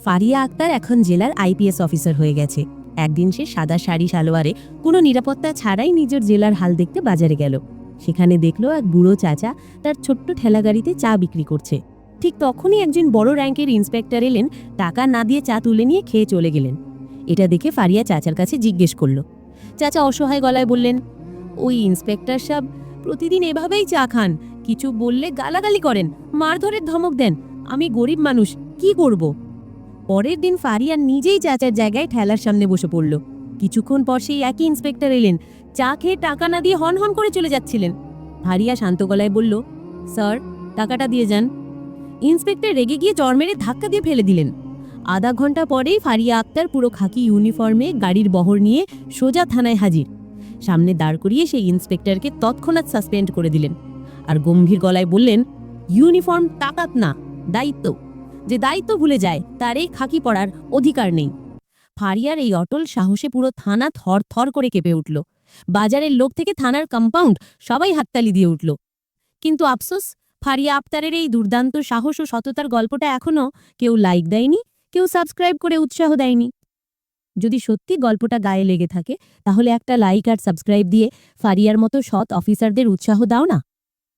ফারিয়া আক্তার এখন জেলার IPS officer হয়ে গেছে। একদিন সে সাদা শাড়ি সালোয়ারে কোনো নিরাপত্তা ছাড়াই নিজের জেলার হাল দেখতে বাজারে গেল। সেখানে দেখলো এক বুড়ো চাচা তার ছোট্ট ঠেলাগাড়িতে চা বিক্রি করছে। ঠিক তখনই একজন বড় র্যাঙ্কের ইন্সপেক্টর এলেন, টাকা না দিয়ে চা তুলে নিয়ে খেয়ে চলে গেলেন। এটা দেখে ফারিয়া চাচার কাছে জিজ্ঞেস করল। চাচা অসহায় গলায় বললেন, ওই ইন্সপেক্টর সাহেব প্রতিদিন এভাবেই চা খান, কিছু বললে গালাগালি করেন, মারধরের ধমক দেন। আমি গরিব মানুষ, কি করব? পরের দিন ফারিয়া নিজেই চাচার জায়গায় ঠেলার সামনে বসে পড়ল। কিছুক্ষণ পর সেই একই ইন্সপেক্টর এলেন, চা খেয়ে টাকা না দিয়ে হন হন করে চলে যাচ্ছিলেন। ফারিয়া শান্ত গলায় বলল, স্যার, টাকাটা দিয়ে যান। ইন্সপেক্টর রেগে গিয়ে চড় মেরে ধাক্কা দিয়ে ফেলে দিলেন। আধা ঘন্টা পরেই ফারিয়া আক্তার পুরো খাকি ইউনিফর্মে গাড়ির বহর নিয়ে সোজা থানায় হাজির। সামনে দাঁড় করিয়ে সেই ইন্সপেক্টরকে তৎক্ষণাৎ সাসপেন্ড করে দিলেন। আর গম্ভীর গলায় বললেন, ইউনিফর্ম তাকাত না, দায়িত্ব। যে দায়িত্ব ভুলে যায় তার এই খাকি পড়ার অধিকার নেই। ফারিয়ার এই অটল সাহসে পুরো থানা থর থর করে কেঁপে উঠল। বাজারের লোক থেকে থানার কম্পাউন্ড সবাই হাততালি দিয়ে উঠল। কিন্তু আফসোস, ফারিয়া আক্তারের এই দুর্দান্ত সাহস ও সততার গল্পটা এখনো কেউ লাইক দেয়নি, কেউ সাবস্ক্রাইব করে উৎসাহ দেয়নি। যদি সত্যি গল্পটা গায়ে লেগে থাকে, তাহলে একটা লাইক আর সাবস্ক্রাইব দিয়ে ফারিয়ার মতো সৎ অফিসারদের উৎসাহ দাও না।